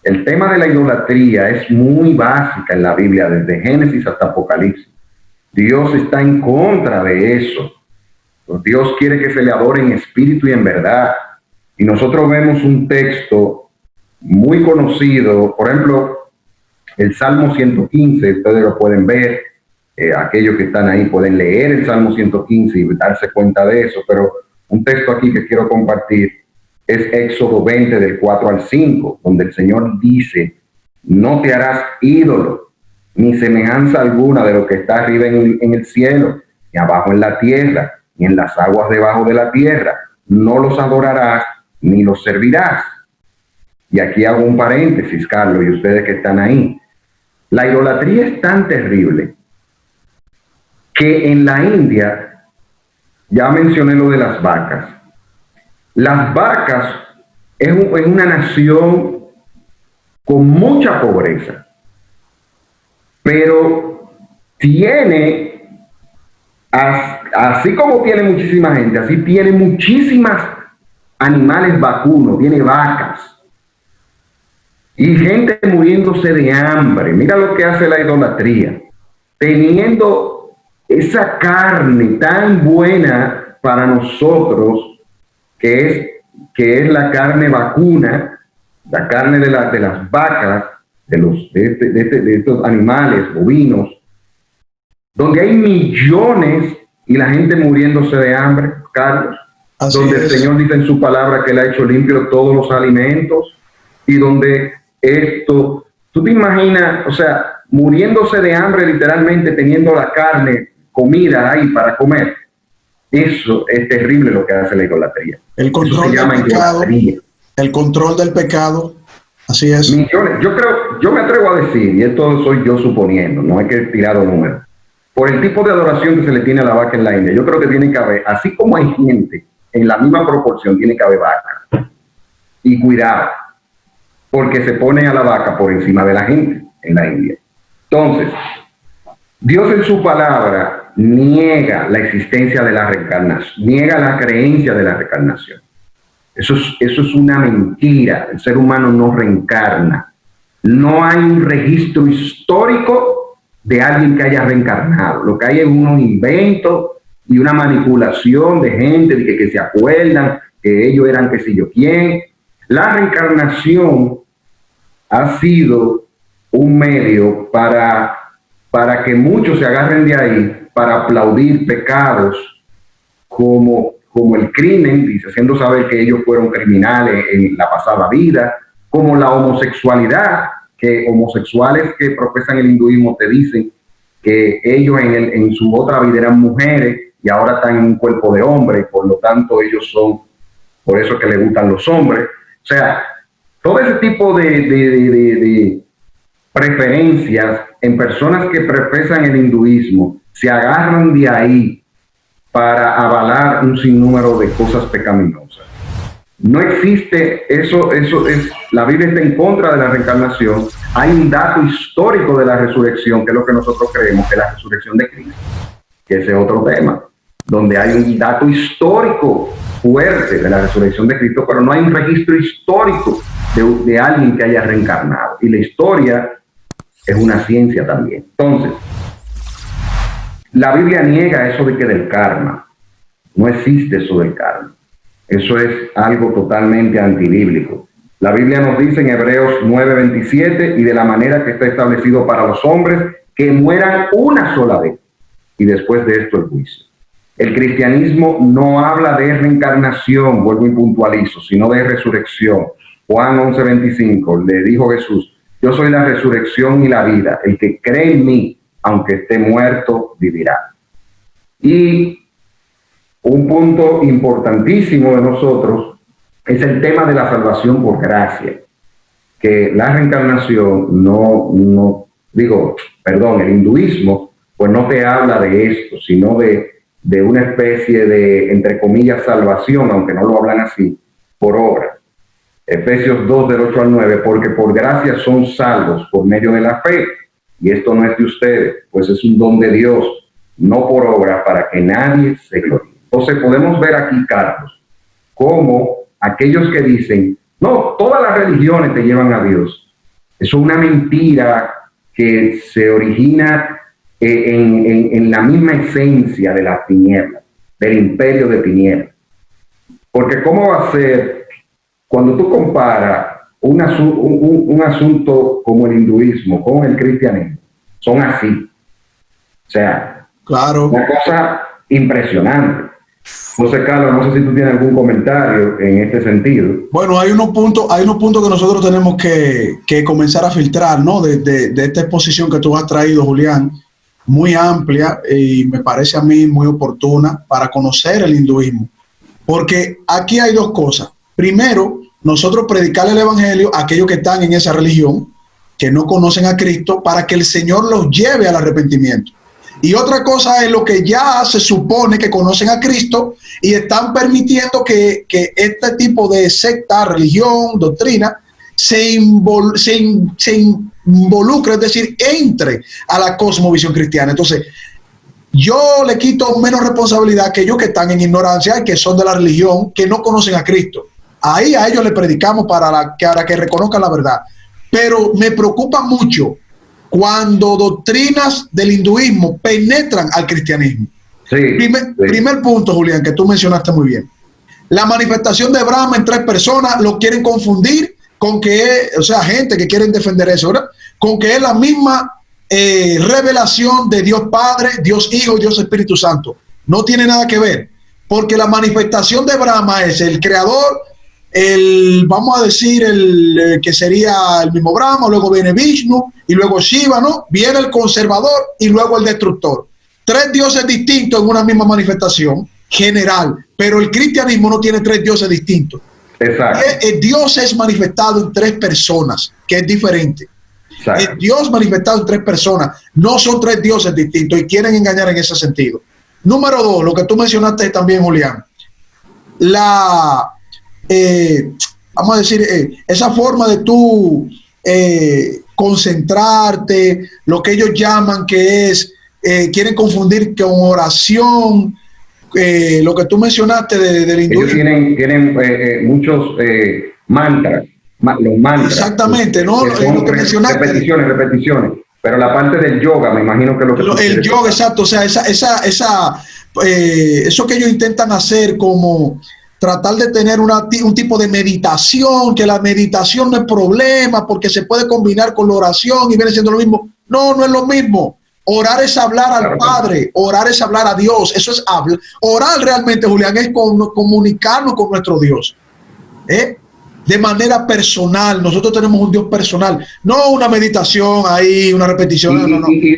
El tema de la idolatría es muy básica en la Biblia, desde Génesis hasta Apocalipsis. Dios está en contra de eso. Dios quiere que se le adore en espíritu y en verdad. Y nosotros vemos un texto muy conocido, por ejemplo, el Salmo 115, ustedes lo pueden ver, aquellos que están ahí pueden leer el Salmo 115 y darse cuenta de eso, pero un texto aquí que quiero compartir es Éxodo 20, del 4 al 5, donde el Señor dice: no te harás ídolo, ni semejanza alguna de lo que está arriba en el cielo, ni abajo en la tierra, ni en las aguas debajo de la tierra. No los adorarás, ni los servirás. Y aquí hago un paréntesis, Carlos, y ustedes que están ahí. La idolatría es tan terrible que en la India, ya mencioné lo de las vacas. Las vacas es una nación con mucha pobreza, pero tiene, así como tiene muchísima gente, así tiene muchísimas animales vacunos, tiene vacas. Y gente muriéndose de hambre. Mira lo que hace la idolatría. Teniendo esa carne tan buena para nosotros, que es la carne vacuna, la carne de las vacas, de estos animales bovinos, donde hay millones y la gente muriéndose de hambre, Carlos. Así donde el Señor dice en su palabra que Él ha hecho limpio todos los alimentos, y donde esto, tú te imaginas, o sea, muriéndose de hambre literalmente, teniendo la carne, comida ahí para comer. Eso es terrible lo que hace la idolatría. El control del pecado. El control del pecado. Así es. Millones. Yo me atrevo a decir, y esto soy yo suponiendo, no hay que tirar los números, por el tipo de adoración que se le tiene a la vaca en la India, yo creo que tiene que haber, así como hay gente, en la misma proporción tiene que haber vaca. Y cuidado, porque se pone a la vaca por encima de la gente en la India. Entonces, Dios en su palabra niega la existencia de la reencarnación, niega la creencia de la reencarnación. Eso es una mentira. El ser humano no reencarna. No hay un registro histórico de alguien que haya reencarnado. Lo que hay es unos inventos y una manipulación de gente de que se acuerdan que ellos eran qué sé yo quién. La reencarnación ha sido un medio para que muchos se agarren de ahí para aplaudir pecados como el crimen, dice, haciendo saber que ellos fueron criminales en la pasada vida, como la homosexualidad, que homosexuales que profesan el hinduismo te dicen que ellos en su otra vida eran mujeres y ahora están en un cuerpo de hombre, y por lo tanto ellos son, por eso que les gustan los hombres. O sea, todo ese tipo de preferencias en personas que profesan el hinduismo se agarran de ahí para avalar un sinnúmero de cosas pecaminosas. No existe eso es, la Biblia está en contra de la reencarnación. Hay un dato histórico de la resurrección, que es lo que nosotros creemos, que es la resurrección de Cristo, que ese es otro tema. donde hay un dato histórico fuerte de la resurrección de Cristo, pero no hay un registro histórico de alguien que haya reencarnado. Y la historia es una ciencia también. Entonces, la Biblia niega eso de que del karma. No existe eso del karma. Eso es algo totalmente antibíblico. La Biblia nos dice en Hebreos 9:27, y de la manera que está establecido para los hombres, que mueran una sola vez, y después de esto el juicio. El cristianismo no habla de reencarnación, vuelvo y puntualizo, sino de resurrección. Juan 11:25, le dijo Jesús: yo soy la resurrección y la vida. El que cree en mí, aunque esté muerto, vivirá. Y un punto importantísimo de nosotros es el tema de la salvación por gracia, que la reencarnación el hinduismo pues no te habla de esto, sino de una especie de, entre comillas, salvación, aunque no lo hablan así, por obra. Efesios 2, del 8 al 9, porque por gracia son salvos por medio de la fe, y esto no es de ustedes, pues es un don de Dios, no por obra, para que nadie se gloríe. Entonces podemos ver aquí, Carlos, cómo aquellos que dicen, no, todas las religiones te llevan a Dios, eso es una mentira que se origina en la misma esencia de las tinieblas, del imperio de tinieblas. Porque ¿cómo va a ser cuando tú comparas un asunto como el hinduismo con el cristianismo? Son así. O sea, claro, una cosa impresionante. Entonces, Carlos, no sé si tú tienes algún comentario en este sentido. Bueno, hay unos puntos que nosotros tenemos que comenzar a filtrar, ¿no? De esta exposición que tú has traído, Julián, muy amplia y me parece a mí muy oportuna para conocer el hinduismo. Porque aquí hay dos cosas. Primero, nosotros predicar el evangelio a aquellos que están en esa religión, que no conocen a Cristo, para que el Señor los lleve al arrepentimiento. Y otra cosa es lo que ya se supone que conocen a Cristo y están permitiendo que este tipo de secta, religión, doctrina, se involucre, es decir, entre a la cosmovisión cristiana. Entonces, yo le quito menos responsabilidad a aquellos que están en ignorancia y que son de la religión, que no conocen a Cristo. Ahí a ellos le predicamos para que reconozcan la verdad. Pero me preocupa mucho cuando doctrinas del hinduismo penetran al cristianismo. Sí, primer punto, Julián, que tú mencionaste muy bien. La manifestación de Brahma en 3 personas lo quieren confundir con que es, gente que quieren defender eso, ¿verdad? Con que es la misma revelación de Dios Padre, Dios Hijo y Dios Espíritu Santo. No tiene nada que ver, porque la manifestación de Brahma es el creador, vamos a decir, que sería el mismo Brahma, luego viene Vishnu y luego Shiva, ¿no? Viene el conservador y luego el destructor. 3 dioses distintos en una misma manifestación general, pero el cristianismo no tiene 3 dioses distintos. Exacto. Dios es manifestado en 3 personas, que es diferente. Dios manifestado en 3 personas, no son 3 dioses distintos y quieren engañar en ese sentido. Número 2, lo que tú mencionaste también, Julián, vamos a decir, esa forma de tú concentrarte, lo que ellos llaman que es, quieren confundir con oración, lo que tú mencionaste del hinduismo. Ellos tienen muchos mantras, los mantras. Exactamente, ¿no? Lo que mencionaste. Repeticiones. Pero la parte del yoga, me imagino que el yoga, exacto, o sea, eso que ellos intentan hacer como tratar de tener un tipo de meditación, que la meditación no es problema porque se puede combinar con la oración y viene siendo lo mismo. No, no es lo mismo. Orar es hablar al Padre, orar es hablar a Dios, eso es hablar. Orar realmente, Julián, es comunicarnos con nuestro Dios, de manera personal. Nosotros tenemos un Dios personal, no una meditación ahí, una repetición, no. Y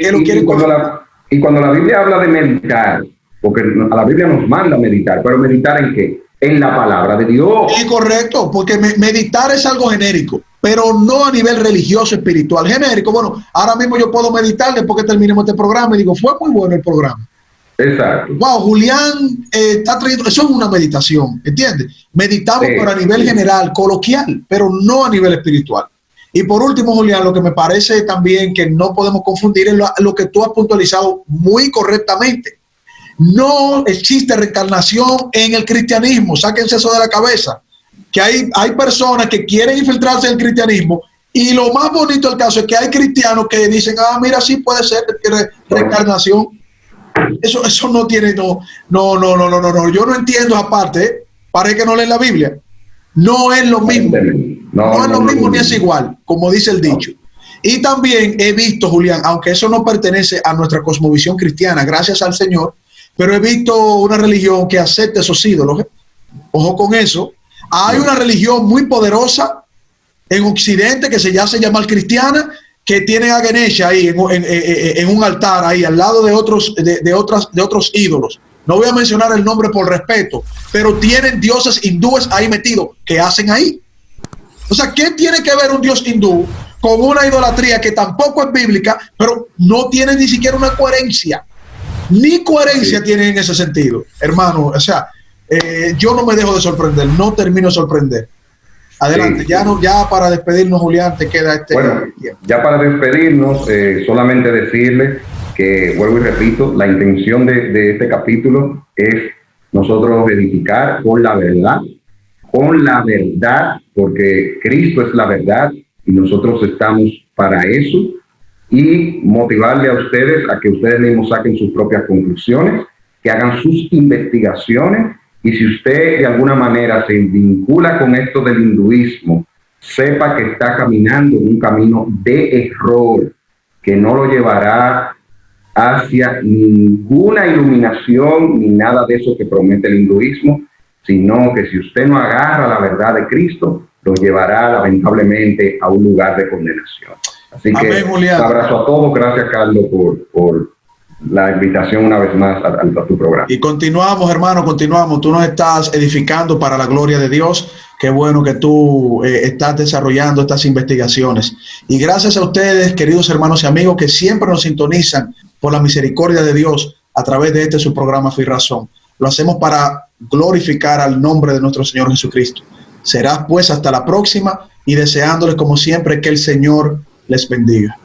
cuando la Biblia habla de meditar, porque a la Biblia nos manda a meditar, pero ¿meditar en qué? En la palabra de Dios. Sí, correcto, porque meditar es algo genérico, pero no a nivel religioso, espiritual, genérico. Bueno, ahora mismo yo puedo meditar después que terminemos este programa y digo, fue muy bueno el programa. Exacto. Wow, Julián está trayendo, eso es una meditación, ¿entiendes? Meditamos, pero a nivel general, coloquial, pero no a nivel espiritual. Y por último, Julián, lo que me parece también que no podemos confundir es lo que tú has puntualizado muy correctamente. No existe reencarnación en el cristianismo. Sáquense eso de la cabeza. Que hay personas que quieren infiltrarse en el cristianismo, y lo más bonito del caso es que hay cristianos que dicen, mira, sí puede ser reencarnación. Eso no tiene, no. Yo no entiendo aparte, parece que no leen la Biblia. No es lo mismo. No es lo mismo ni es igual, como dice el dicho. Y también he visto, Julián, aunque eso no pertenece a nuestra cosmovisión cristiana, gracias al Señor, pero he visto una religión que acepta esos ídolos. Ojo con eso. Hay una religión muy poderosa en Occidente que ya se llama cristiana, que tiene a Ganesha ahí en un altar ahí al lado de otros ídolos. No voy a mencionar el nombre por respeto, pero tienen dioses hindúes ahí metidos. ¿Qué hacen ahí? O sea, ¿qué tiene que ver un dios hindú con una idolatría que tampoco es bíblica, pero no tiene ni siquiera una coherencia? Ni coherencia tienen en ese sentido, hermano. O sea, yo no me dejo de sorprender, no termino de sorprender. Adelante, sí. Ya para despedirnos, Julián, te queda Bueno, ya para despedirnos, solamente decirles que, vuelvo y repito, la intención de este capítulo es nosotros edificar con la verdad, porque Cristo es la verdad y nosotros estamos para eso, y motivarle a ustedes a que ustedes mismos saquen sus propias conclusiones, que hagan sus investigaciones. Y si usted de alguna manera se vincula con esto del hinduismo, sepa que está caminando en un camino de error, que no lo llevará hacia ninguna iluminación ni nada de eso que promete el hinduismo, sino que si usted no agarra la verdad de Cristo, lo llevará lamentablemente a un lugar de condenación. Así que un abrazo a todos. Gracias, Carlos, por la invitación una vez más a tu programa. Y continuamos, hermano, continuamos. Tú nos estás edificando para la gloria de Dios. Qué bueno que tú estás desarrollando estas investigaciones. Y gracias a ustedes, queridos hermanos y amigos, que siempre nos sintonizan por la misericordia de Dios a través de su programa Fe y Razón. Lo hacemos para glorificar al nombre de nuestro Señor Jesucristo. Será pues hasta la próxima, y deseándoles como siempre que el Señor les bendiga.